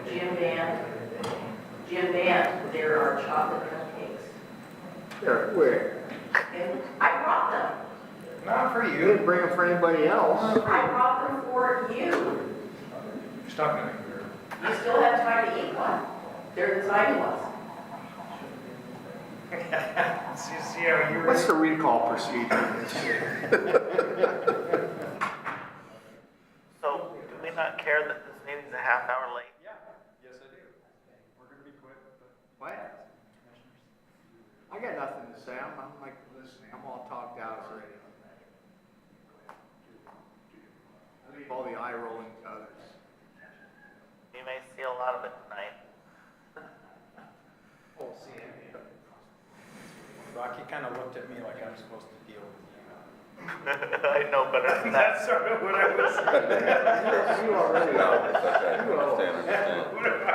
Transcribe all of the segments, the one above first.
Jim Band, there are chocolate cupcakes. There, where? And I brought them. Not for You you. didn't bring them for anybody else. I brought them for you. You're talking to me. You still have time to eat one. They're the tiny ones. See how you What's the recall procedure? So, do we not care that this meeting's a half hour late? Yeah, yes I do. We're gonna be quick, but. What? I got nothing to say. I'm like listening. I'm all talked out already. I leave all the eye rolling to others. You may see a lot of it tonight. Oh, see, Rocky kind of looked at me like I'm supposed to deal with you. I know better than that. That's sort of what I was. You already know. It's okay. Understand.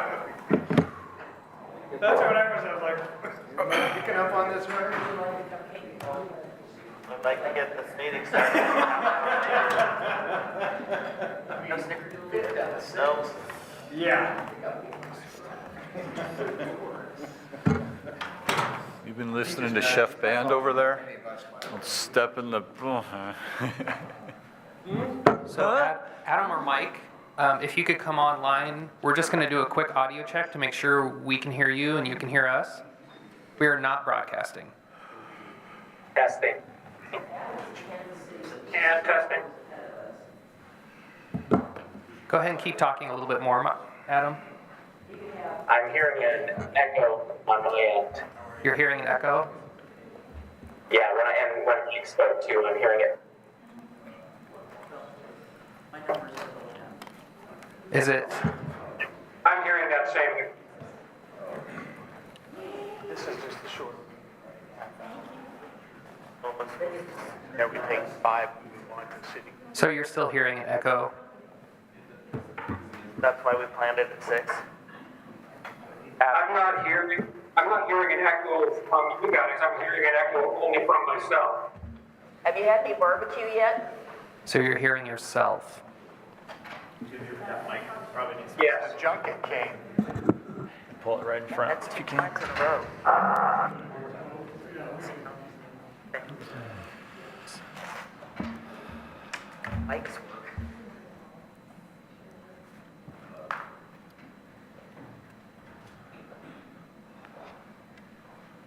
That's what I was like, picking up on this, right? I'd like to get this meeting started. No, Yeah. You've been listening to Chef Band over there? Don't step in the. So Adam or Mike, if you could come online, we're just going to do a quick audio check to make sure we can hear you and you can hear us. We are not broadcasting. Testing. And testing. Go ahead and keep talking a little bit more, Adam. I'm hearing an echo on my end. You're hearing an echo? Yeah, when you spoke to, I'm hearing it. Is it? I'm hearing that same. This is just the short. yeah, we take 5, we want the city. So you're still hearing an echo? That's why we planned it at 6. I'm not hearing an echo from you guys. I'm hearing an echo only from myself. Have you had any barbecue yet? So you're hearing yourself. Yes. Junket came. Pull it right in front. That's 2 times in a row. Mike's.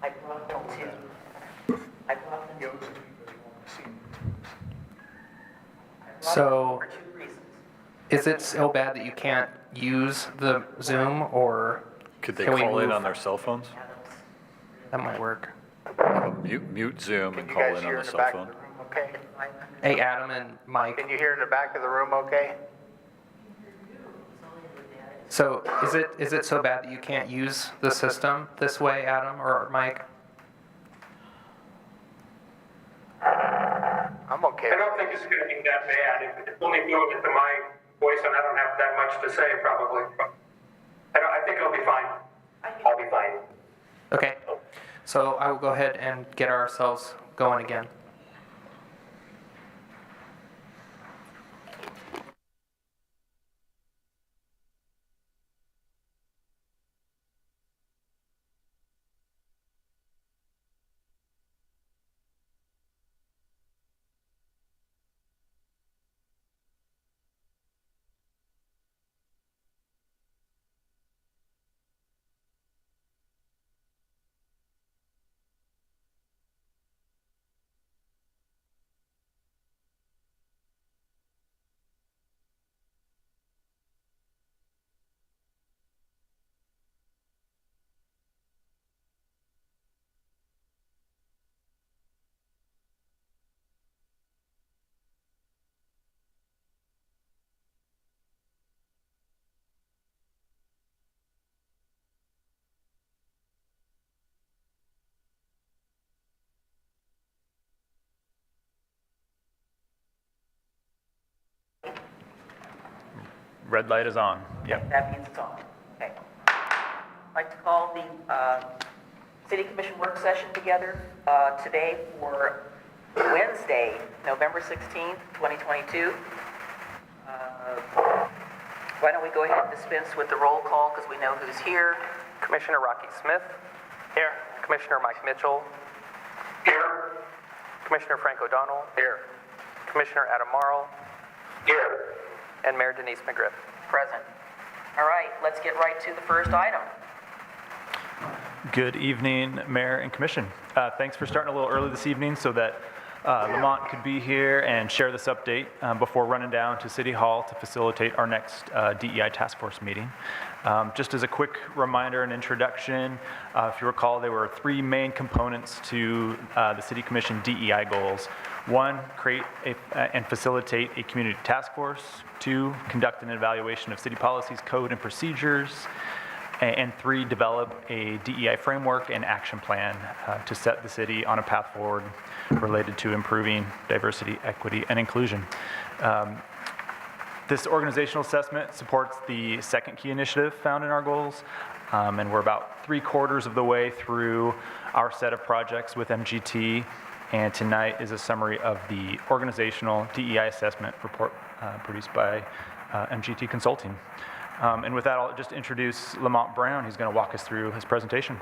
I brought them too. I brought them So for 2 reasons. is it so bad that you can't use the Zoom, or Could they can we call in move? on their cell phones? That might work. Mute Zoom Can and you call guys in hear on in the the cell back phone. of the room okay? Hey, Adam and Mike. Can you hear in the back of the room okay? So is it so bad that you can't use the system this way, Adam or Mike? I'm okay. I don't think it's going to be that bad. It's only doing it to my voice, and I don't have that much to say, probably. I think it'll be fine. I'll be fine. Okay. So I will go ahead and get ourselves going again. Red light is on. Yep. That means it's on. Okay. I'd like to call the City Commission work session together today for Wednesday, November 16th, 2022. Why don't we go ahead and dispense with the roll call because we know who's here. Commissioner Rocky Smith. Here. Commissioner Mike Mitchell. Here. Commissioner Frank O'Donnell. Here. Commissioner Adam Marl. Here. And Mayor Denise McGriff. Present. All right, let's get right to the first item. Good evening, Mayor and Commission. Thanks for starting a little early this evening so that Lamont could be here and share this update before running down to City Hall to facilitate our next DEI task force meeting. Just as a quick reminder and introduction, if you recall, there were three main components to the City Commission DEI goals. One, create and facilitate a community task force. Two, conduct an evaluation of city policies, code, and procedures. And three, develop a DEI framework and action plan to set the city on a path forward related to improving diversity, equity, and inclusion. This organizational assessment supports the second key initiative found in our goals, and we're about 3/4 of the way through our set of projects with MGT, and tonight is a summary of the organizational DEI assessment report produced by MGT Consulting. And with that, I'll just introduce Lamont Brown. He's going to walk us through his presentation.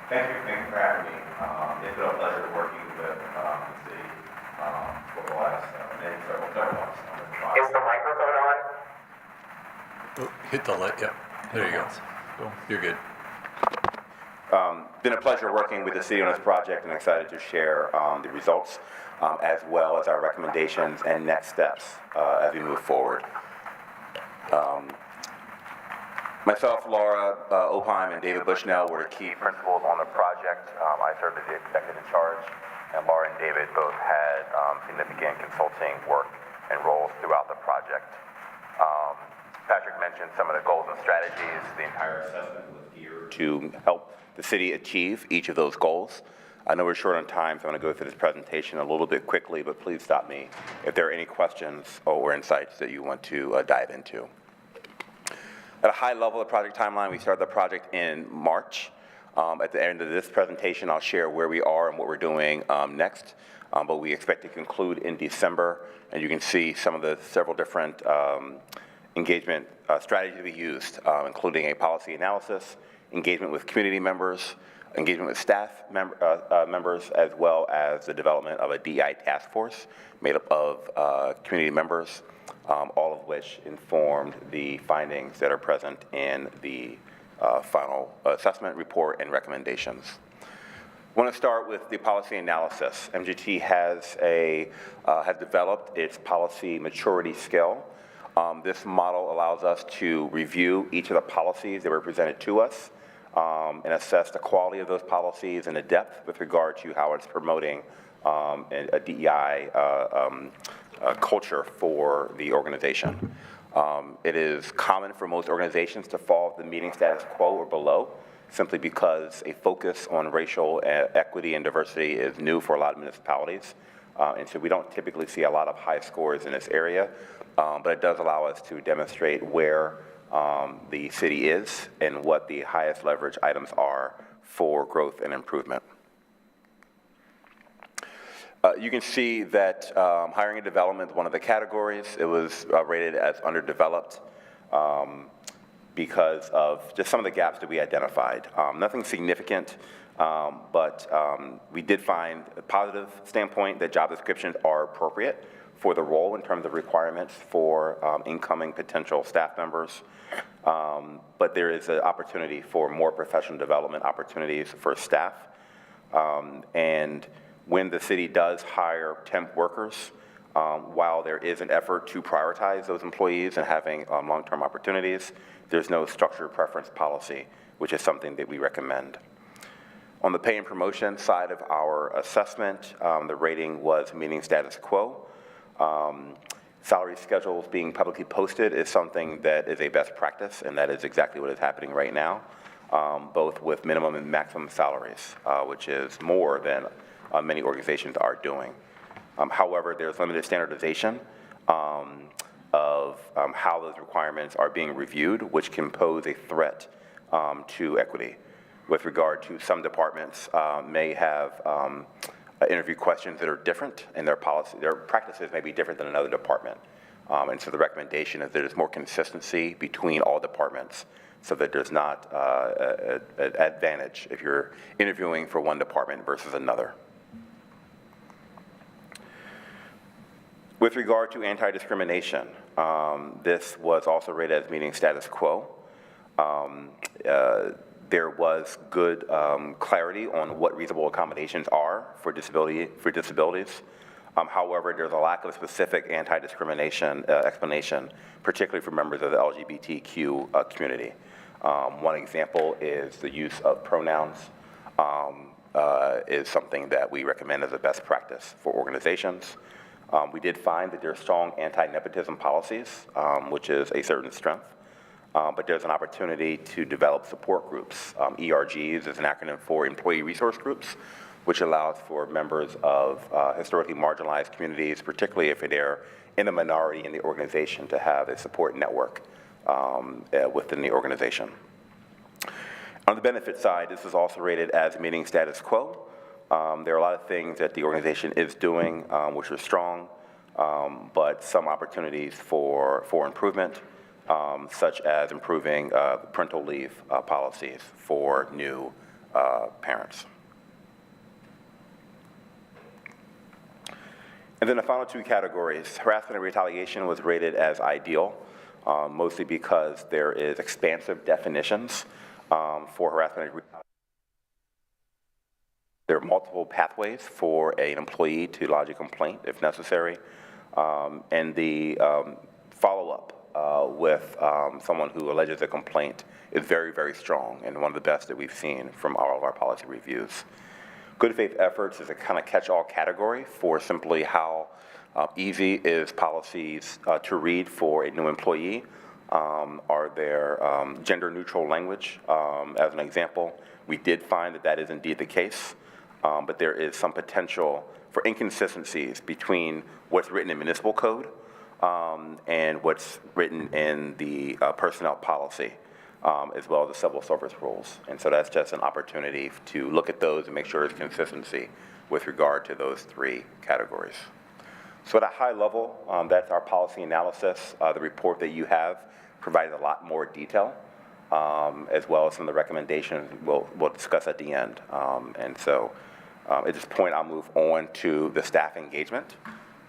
Thank you for having me. It's been a pleasure working with the city for the last several months. Is the microphone on? Oh, hit the light, yep. There you go. You're good. Been a pleasure working with the city on this project and excited to share the results as well as our recommendations and next steps as we move forward. Myself, Laura Opheim, and David Bushnell were the key principals on the project. I served as the executive in charge, and Laura and David both had significant consulting work and roles throughout the project. Patrick mentioned some of the goals and strategies. The entire assessment was geared to help the city achieve each of those goals. I know we're short on time, so I'm going to go through this presentation a little bit quickly, but please stop me if there are any questions or insights that you want to dive into. At a high level of project timeline, we started the project in March. At the end of this presentation, I'll share where we are and what we're doing next, but we expect to conclude in December, and you can see some of the several different engagement strategies we used, including a policy analysis, engagement with community members, engagement with staff members, as well as the development of a DEI task force made up of community members, all of which informed the findings that are present in the final assessment report and recommendations. I want to start with the policy analysis. MGT has developed its policy maturity scale. This model allows us to review each of the policies that were presented to us and assess the quality of those policies and the depth with regard to how it's promoting a DEI culture for the organization. It is common for most organizations to fall the meeting status quo or below, simply because a focus on racial equity and diversity is new for a lot of municipalities. And so we don't typically see a lot of high scores in this area, but it does allow us to demonstrate where the city is and what the highest leverage items are for growth and improvement. You can see that hiring and development is one of the categories. It was rated as underdeveloped because of just some of the gaps that we identified. Nothing significant, but we did find a positive standpoint that job descriptions are appropriate for the role in terms of requirements for incoming potential staff members. But there is an opportunity for more professional development opportunities for staff. And when the city does hire temp workers, while there is an effort to prioritize those employees and having long-term opportunities, there's no structured preference policy, which is something that we recommend. On the pay and promotion side of our assessment, the rating was meeting status quo. Salary schedules being publicly posted is something that is a best practice, and that is exactly what is happening right now, both with minimum and maximum salaries, which is more than many organizations are doing. However, there's limited standardization of how those requirements are being reviewed, which can pose a threat to equity. With regard to some departments may have interview questions that are different, and their practices may be different than another department. And so the recommendation is that there's more consistency between all departments so that there's not an advantage if you're interviewing for one department versus another. With regard to anti-discrimination, this was also rated as meeting status quo. There was good clarity on what reasonable accommodations are for disabilities. However, there's a lack of specific anti-discrimination explanation, particularly for members of the LGBTQ community. One example is the use of pronouns is something that we recommend as a best practice for organizations. We did find that there are strong anti-nepotism policies, which is a certain strength. But there's an opportunity to develop support groups. ERGs is an acronym for Employee Resource Groups, which allows for members of historically marginalized communities, particularly if they're in a minority in the organization, to have a support network within the organization. On the benefit side, this is also rated as meeting status quo. There are a lot of things that the organization is doing which are strong, but some opportunities for improvement, such as improving parental leave policies for new parents. And then the final two categories, harassment and retaliation was rated as ideal, mostly because there is expansive definitions for harassment and retaliation. There are multiple pathways for an employee to lodge a complaint if necessary, and the follow-up with someone who alleges a complaint is very, very strong and one of the best that we've seen from all of our policy reviews. Good faith efforts is a kind of catch-all category for simply how easy is policies to read for a new employee. Are there gender-neutral language, as an example? We did find that that is indeed the case, but there is some potential for inconsistencies between what's written in municipal code and what's written in the personnel policy, as well as the civil service rules. And so that's just an opportunity to look at those and make sure there's consistency with regard to those three categories. So at a high level, that's our policy analysis. The report that you have provided a lot more detail, as well as some of the recommendations we'll discuss at the end. And so at this point, I'll move on to the staff engagement.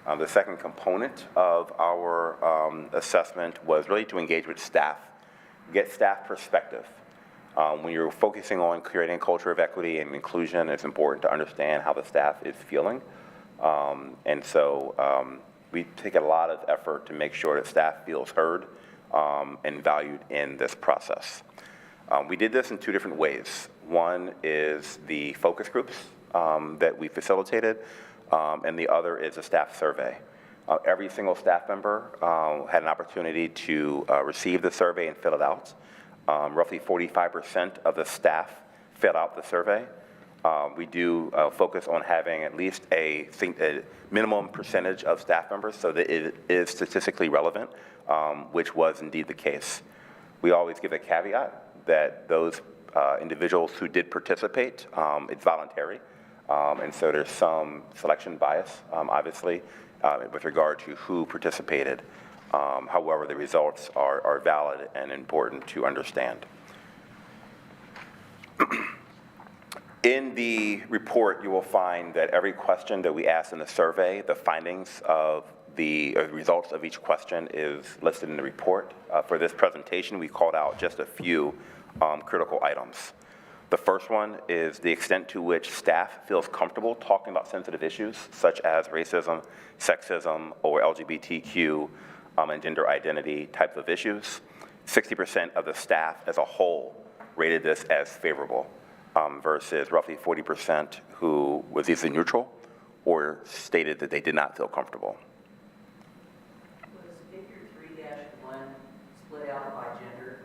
The second component of our assessment was really to engage with staff, get staff perspective. When you're focusing on creating a culture of equity and inclusion, it's important to understand how the staff is feeling. And so we take a lot of effort to make sure that staff feels heard and valued in this process. We did this in two different ways. One is the focus groups that we facilitated, and the other is a staff survey. Every single staff member had an opportunity to receive the survey and fill it out. Roughly 45% of the staff filled out the survey. We do focus on having at least a minimum percentage of staff members so that it is statistically relevant, which was indeed the case. We always give a caveat that those individuals who did participate, it's voluntary. And so there's some selection bias, obviously, with regard to who participated. However, the results are valid and important to understand. In the report, you will find that every question that we asked in the survey, the findings of the results of each question is listed in the report. For this presentation, we called out just a few critical items. The first one is the extent to which staff feels comfortable talking about sensitive issues such as racism, sexism, or LGBTQ and gender identity types of issues. 60% of the staff as a whole rated this as favorable versus roughly 40% who was either neutral or stated that they did not feel comfortable. Was figure 3-1 split out by gender?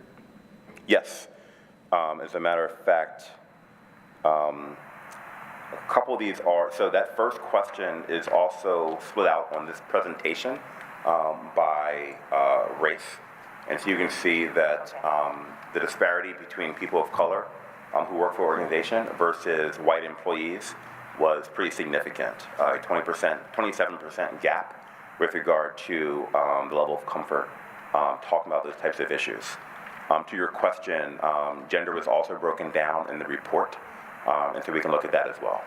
Yes. As a matter of fact, a couple of these are, so that first question is also split out on this presentation by race. And so you can see that the disparity between people of color who work for the organization versus white employees was pretty significant, 27% gap with regard to the level of comfort talking about those types of issues. To your question, gender was also broken down in the report, and so we can look at that as well.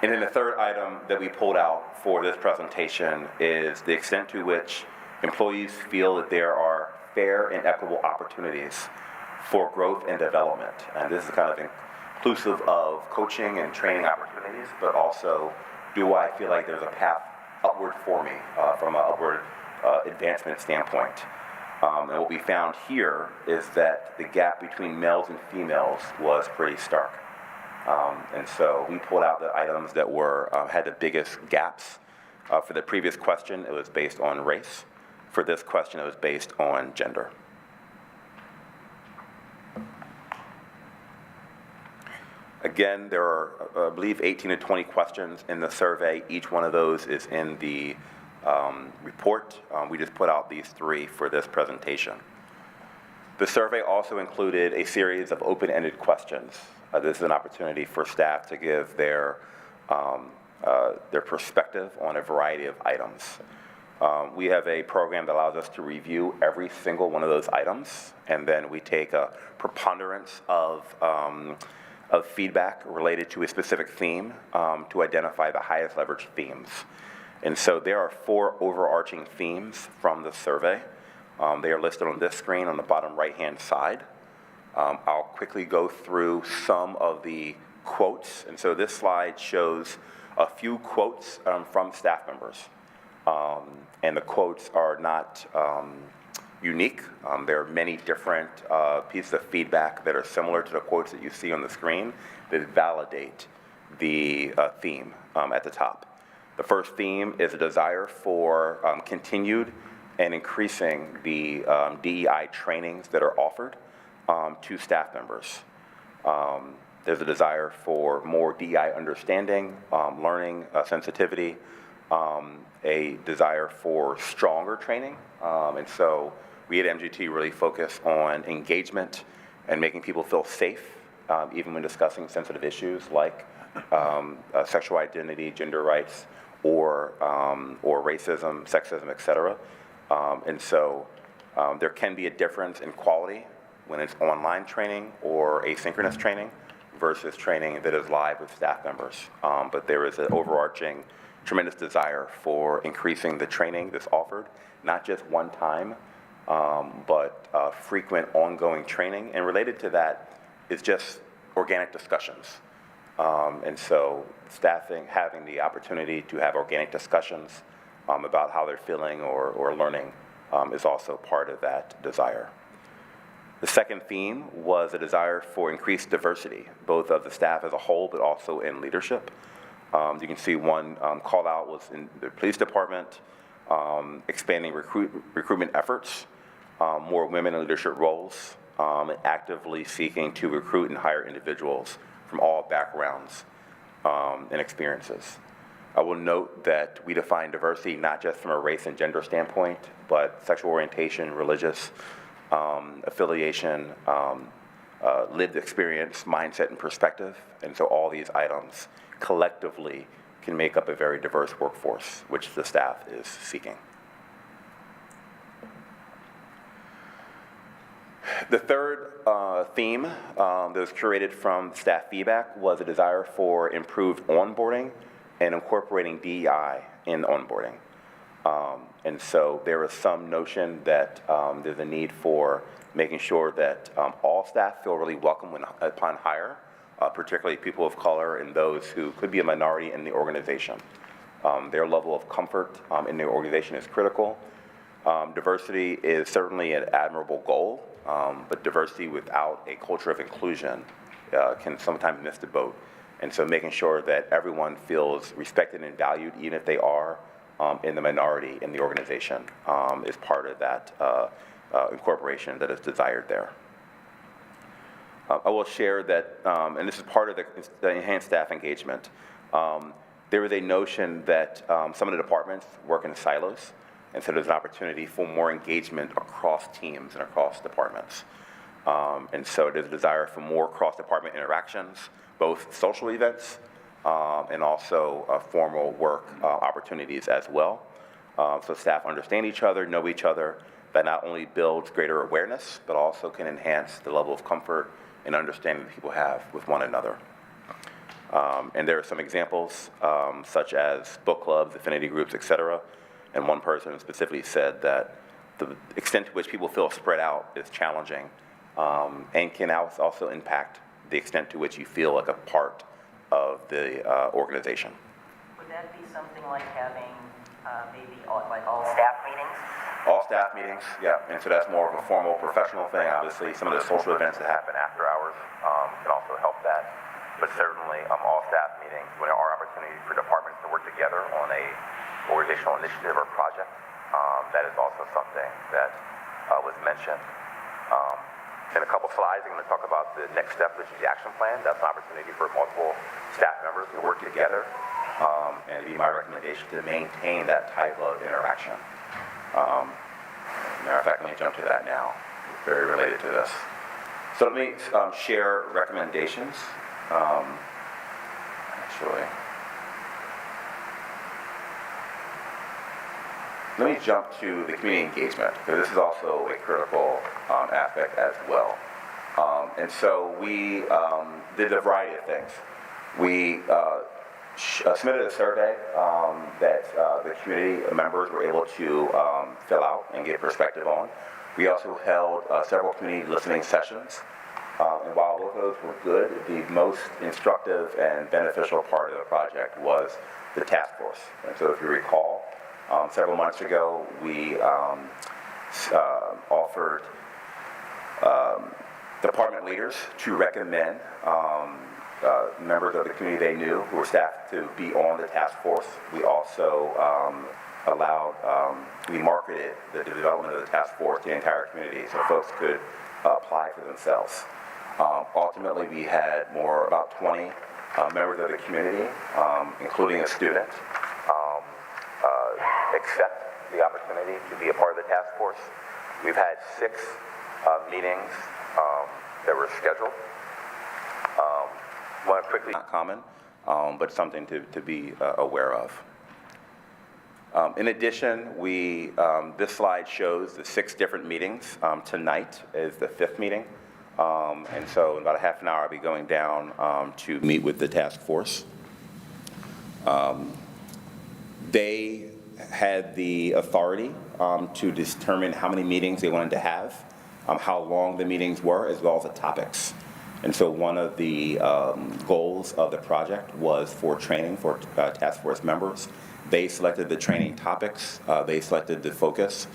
And then the third item that we pulled out for this presentation is the extent to which employees feel that there are fair and equitable opportunities for growth and development. And this is kind of inclusive of coaching and training opportunities, but also, do I feel like there's a path upward for me from an upward advancement standpoint? And what we found here is that the gap between males and females was pretty stark. And so we pulled out the items that were had the biggest gaps. For the previous question, it was based on race. For this question, it was based on gender. Again, there are, I believe, 18 to 20 questions in the survey. Each one of those is in the report. We just put out these 3 for this presentation. The survey also included a series of open-ended questions. This is an opportunity for staff to give their perspective on a variety of items. We have a program that allows us to review every single one of those items, and then we take a preponderance of feedback related to a specific theme to identify the highest leverage themes. And so there are 4 overarching themes from the survey. They are listed on this screen on the bottom right-hand side. I'll quickly go through some of the quotes. And so this slide shows a few quotes from staff members. And the quotes are not unique. There are many different pieces of feedback that are similar to the quotes that you see on the screen that validate the theme at the top. The first theme is a desire for continued and increasing the DEI trainings that are offered to staff members. There's a desire for more DEI understanding, learning, sensitivity, a desire for stronger training. And so we at MGT really focus on engagement and making people feel safe, even when discussing sensitive issues like sexual identity, gender rights, or racism, sexism, et cetera. And so there can be a difference in quality when it's online training or asynchronous training versus training that is live with staff members. But there is an overarching tremendous desire for increasing the training that's offered, not just one time, but frequent ongoing training. And related to that is just organic discussions. And so staffing, having the opportunity to have organic discussions about how they're feeling or learning is also part of that desire. The second theme was a desire for increased diversity, both of the staff as a whole, but also in leadership. You can see one call out was in the police department, expanding recruitment efforts, more women in leadership roles, and actively seeking to recruit and hire individuals from all backgrounds and experiences. I will note that we define diversity not just from a race and gender standpoint, but sexual orientation, religious affiliation, lived experience, mindset, and perspective. And so all these items collectively can make up a very diverse workforce, which the staff is seeking. The third theme that was curated from staff feedback was a desire for improved onboarding and incorporating DEI in onboarding. And so there is some notion that there's a need for making sure that all staff feel really welcome upon hire, particularly people of color and those who could be a minority in the organization. Their level of comfort in the organization is critical. Diversity is certainly an admirable goal, but diversity without a culture of inclusion can sometimes miss the boat. And so making sure that everyone feels respected and valued, even if they are in the minority in the organization, is part of that incorporation that is desired there. I will share that, and this is part of the enhanced staff engagement, There is a notion that some of the departments work in silos, and so there's an opportunity for more engagement across teams and across departments. And so there's a desire for more cross-department interactions, both social events and also formal work opportunities as well. So staff understand each other, know each other. That not only builds greater awareness, but also can enhance the level of comfort and understanding that people have with one another. And there are some examples, such as book clubs, affinity groups, et cetera. And one person specifically said that the extent to which people feel spread out is challenging and can also impact the extent to which you feel like a part of the organization. Would that be something like having maybe all staff meetings? All staff meetings, yeah, and so that's more of a formal professional thing. Obviously, some of the social events that happen after hours can also help that. But certainly, all staff meetings, when there are opportunities for departments to work together on a organizational initiative or project, that is also something that was mentioned. In a couple slides, I'm going to talk about the next step, which is the action plan. That's an opportunity for multiple staff members to work together, and it'd be my recommendation to maintain that type of interaction. Matter of fact, let me jump to that now. It's very related to this. So let me share recommendations. Actually, let me jump to the community engagement, because this is also a critical aspect as well. And so we did a variety of things. We submitted a survey that the community members were able to fill out and get perspective on. We also held several community listening sessions. And while both of those were good, the most instructive and beneficial part of the project was the task force. And so if you recall, several months ago, we offered department leaders to recommend members of the community they knew who were staffed to be on the task force. We also we marketed the development of the task force to the entire community so folks could apply for themselves. Ultimately, we had about 20 members of the community, including a student, accept the opportunity to be a part of the task force. We've had 6 meetings that were scheduled. Want to quickly, not common, but something to be aware of. In addition, this slide shows the 6 different meetings. Tonight is the 5th meeting. And so in about a half an hour, I'll be going down to meet with the task force. They had the authority to determine how many meetings they wanted to have, how long the meetings were, as well as the topics. And so one of the goals of the project was for training for task force members. They selected the training topics. They selected the focus.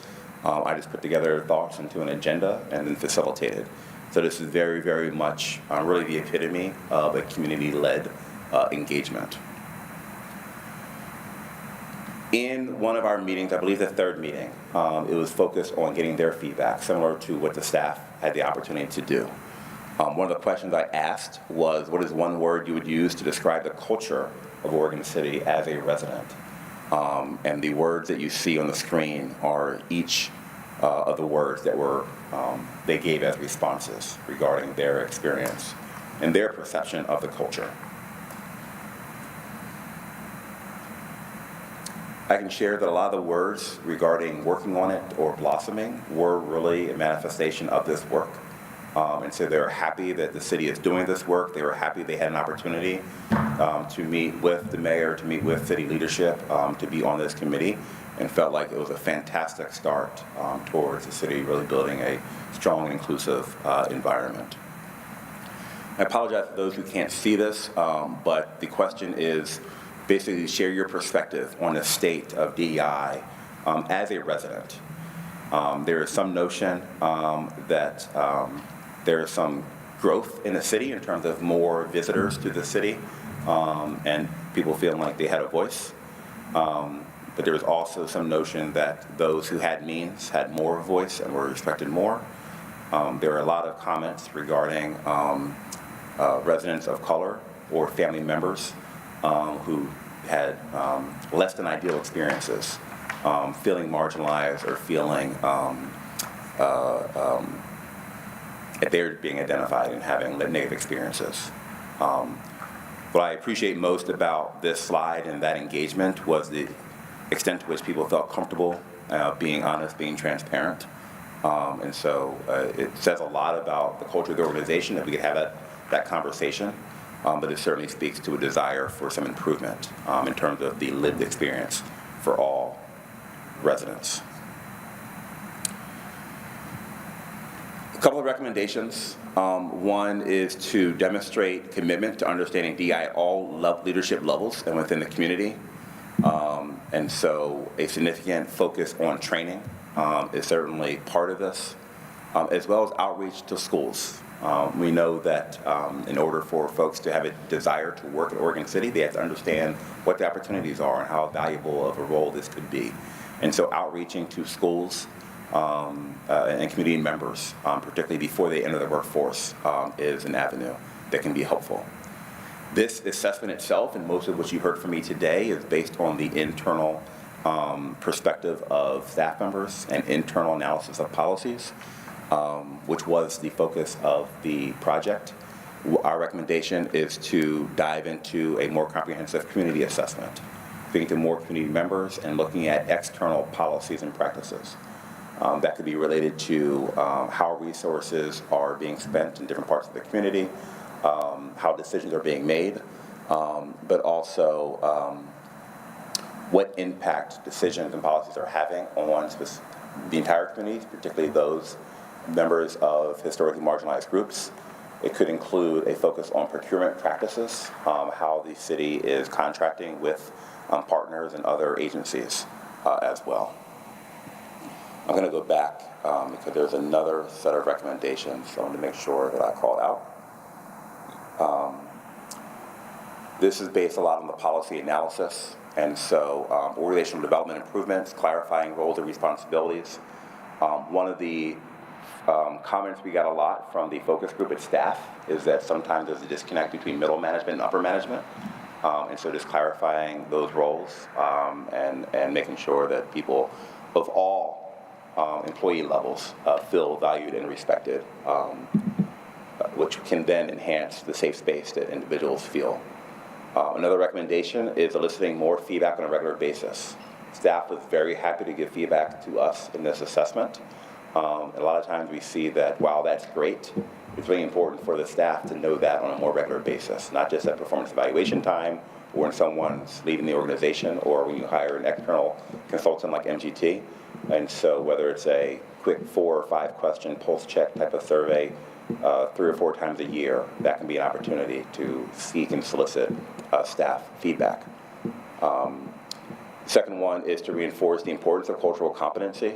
I just put together thoughts into an agenda and then facilitated. So this is very, very much really the epitome of a community-led engagement. In one of our meetings, I believe the 3rd meeting, it was focused on getting their feedback, similar to what the staff had the opportunity to do. One of the questions I asked was, what is one word you would use to describe the culture of Oregon City as a resident? And the words that you see on the screen are each of the words that they gave as responses regarding their experience and their perception of the culture. I can share that a lot of the words regarding working on it or blossoming were really a manifestation of this work. And so they're happy that the city is doing this work. They were happy they had an opportunity to meet with the mayor, to meet with city leadership, to be on this committee, and felt like it was a fantastic start towards the city really building a strong and inclusive environment. I apologize to those who can't see this, but the question is basically share your perspective on the state of DEI as a resident. There is some notion that there is some growth in the city in terms of more visitors to the city and people feeling like they had a voice. But there was also some notion that those who had means had more voice and were respected more. There were a lot of comments regarding residents of color or family members who had less than ideal experiences, feeling marginalized or feeling that they're being identified and having negative experiences. What I appreciate most about this slide and that engagement was the extent to which people felt comfortable being honest, being transparent. And so it says a lot about the culture of the organization that we could have that conversation, but it certainly speaks to a desire for some improvement in terms of the lived experience for all residents. A couple of recommendations. One is to demonstrate commitment to understanding DEI at all leadership levels and within the community. And so a significant focus on training is certainly part of this, as well as outreach to schools. We know that in order for folks to have a desire to work at Oregon City, they have to understand what the opportunities are and how valuable of a role this could be. And so outreaching to schools and community members, particularly before they enter the workforce, is an avenue that can be helpful. This assessment itself, and most of what you heard from me today, is based on the internal perspective of staff members and internal analysis of policies, which was the focus of the project. Our recommendation is to dive into a more comprehensive community assessment, speaking to more community members and looking at external policies and practices. That could be related to how resources are being spent in different parts of the community, how decisions are being made, but also what impact decisions and policies are having on the entire community, particularly those members of historically marginalized groups. It could include a focus on procurement practices, how the city is contracting with partners and other agencies as well. I'm going to go back because there's another set of recommendations, so I want to make sure that I called out. This is based a lot on the policy analysis, and so organizational development improvements, clarifying roles and responsibilities. One of the comments we got a lot from the focus group at staff is that sometimes there's a disconnect between middle management and upper management, and so just clarifying those roles and making sure that people of all employee levels feel valued and respected, which can then enhance the safe space that individuals feel. Another recommendation is eliciting more feedback on a regular basis. Staff was very happy to give feedback to us in this assessment. A lot of times we see that while that's great, it's really important for the staff to know that on a more regular basis, not just at performance evaluation time or when someone's leaving the organization or when you hire an external consultant like MGT. And so whether it's a quick 4 or 5 question pulse check type of survey 3 or 4 times a year, that can be an opportunity to seek and solicit staff feedback. Second one is to reinforce the importance of cultural competency,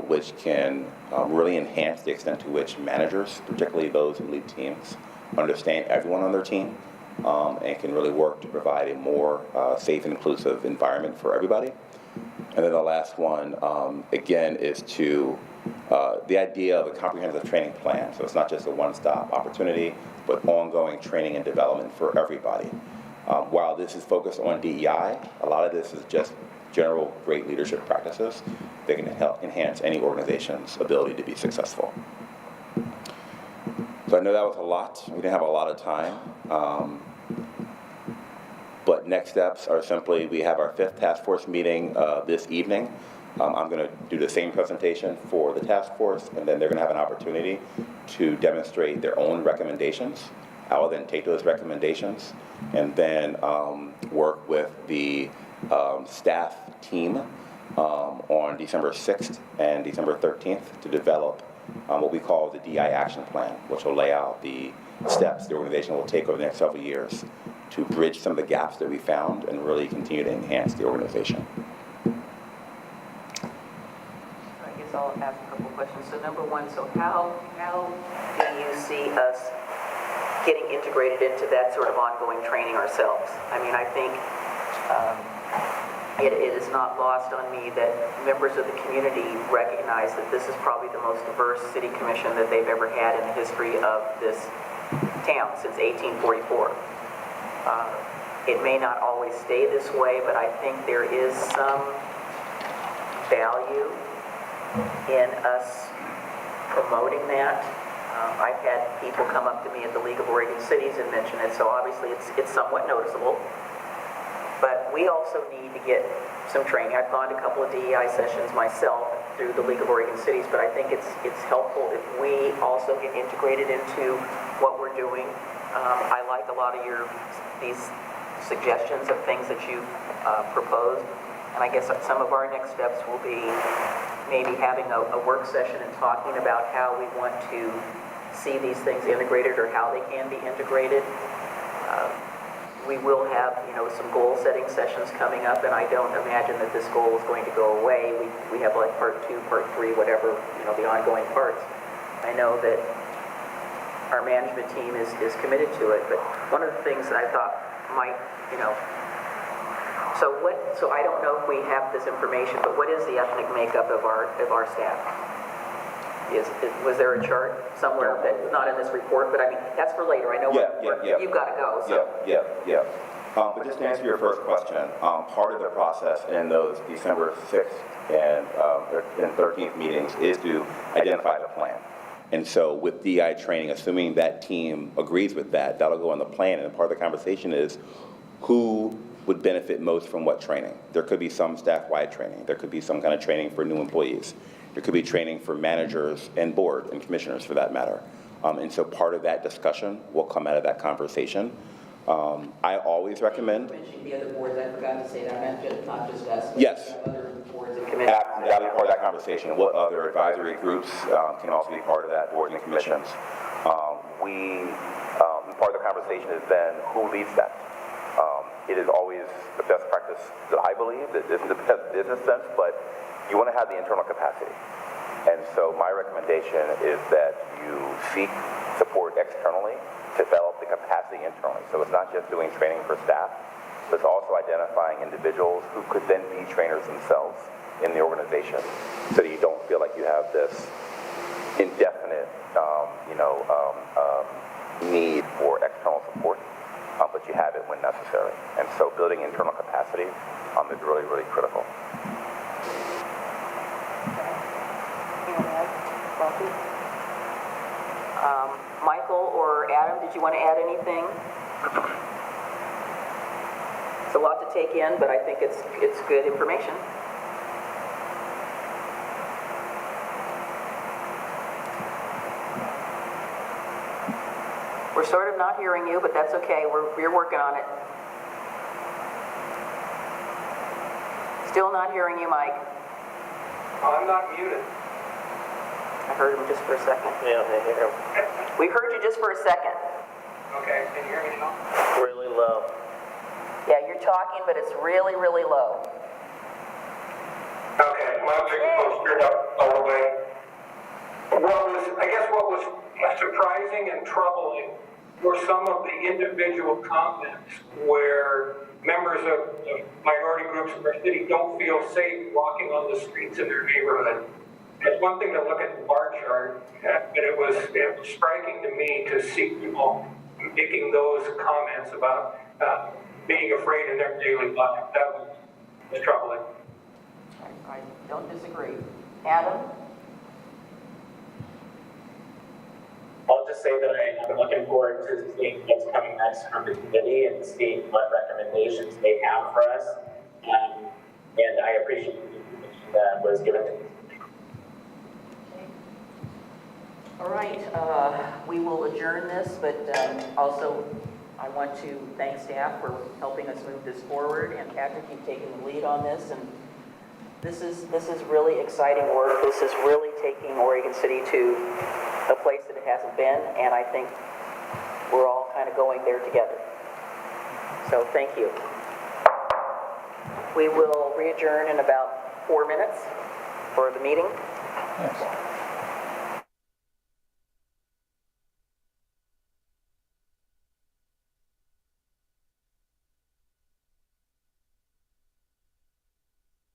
which can really enhance the extent to which managers, particularly those who lead teams, understand everyone on their team and can really work to provide a more safe and inclusive environment for everybody. And then the last one, again, is to the idea of a comprehensive training plan. So it's not just a one-stop opportunity, but ongoing training and development for everybody. While this is focused on DEI, a lot of this is just general great leadership practices that can help enhance any organization's ability to be successful. So I know that was a lot. We didn't have a lot of time. But next steps are simply, we have our 5th task force meeting this evening. I'm going to do the same presentation for the task force, and then they're going to have an opportunity to demonstrate their own recommendations. I will then take those recommendations and then work with the staff team on December 6th and December 13th to develop what we call the DI action plan, which will lay out the steps the organization will take over the next several years to bridge some of the gaps that we found and really continue to enhance the organization. I guess I'll ask a couple questions. So number one, so how do you see us getting integrated into that sort of ongoing training ourselves? I mean, I think it is not lost on me that members of the community recognize that this is probably the most diverse city commission that they've ever had in the history of this town since 1844. It may not always stay this way, but I think there is some value in us promoting that. I've had people come up to me at the League of Oregon Cities and mention it, so obviously it's somewhat noticeable. But we also need to get some training. I've gone to a couple of DEI sessions myself through the League of Oregon Cities, but I think it's helpful if we also get integrated into what we're doing. I like a lot of these suggestions of things that you've proposed, and I guess some of our next steps will be maybe having a work session and talking about how we want to see these things integrated or how they can be integrated. We will have, some goal-setting sessions coming up, and I don't imagine that this goal is going to go away. We have like part 2, part 3, whatever, the ongoing parts. I know that our management team is committed to it, but one of the things that I thought might, so I don't know if we have this information, but what is the ethnic makeup of our staff? Was there a chart somewhere that's not in this report? But I mean, that's for later. I know you've got to go. So. Yeah. But just to answer your first question, part of the process in those December 6th and 13th meetings is to identify the plan. And so with DI training, assuming that team agrees with that, that'll go on the plan. And part of the conversation is who would benefit most from what training. There could be some staff-wide training. There could be some kind of training for new employees. There could be training for managers and board and commissioners for that matter. And so part of that discussion will come out of that conversation. I always recommend. You mentioned the other boards. I forgot to say that. I meant not just us. But yes. Other boards and commissions. That'll be part of that conversation. What other advisory groups can also be part of that, boards and commissions. Part of the conversation is then who leads that. It is always the best practice that I believe, that this is the best business sense, but you want to have the internal capacity. And so my recommendation is that you seek support externally to develop the capacity internally. So it's not just doing training for staff, but it's also identifying individuals who could then be trainers themselves in the organization so that you don't feel like you have this indefinite need for external support, but you have it when necessary. And so building internal capacity is really, really critical. Michael or Adam, did you want to add anything? It's a lot to take in, but I think it's good information. We're sort of not hearing you, but that's okay. We're working on it. Still not hearing you, Mike. I'm not muted. I heard him just for a second. Yeah, I hear him. We heard you just for a second. Okay, can you hear me now? Really low. Yeah, you're talking, but it's really, really low. Okay, my microphone's turned up all the way. What was surprising and troubling were some of the individual comments where members of minority groups in our city don't feel safe walking on the streets in their neighborhood. It's one thing to look at the bar chart, but it was striking to me to see people making those comments about being afraid in their daily life. That was troubling. I don't disagree. Adam? I'll just say that I'm looking forward to seeing what's coming next from the committee and seeing what recommendations they have for us. And I appreciate the information that was given to me. All right, we will adjourn this, but also I want to thank staff for helping us move this forward, and Patrick, you've taken the lead on this, and this is really exciting work. This is really taking Oregon City to a place that it hasn't been, and I think we're all kind of going there together. So thank you. We will re-adjourn in about 4 minutes for the meeting. Yes.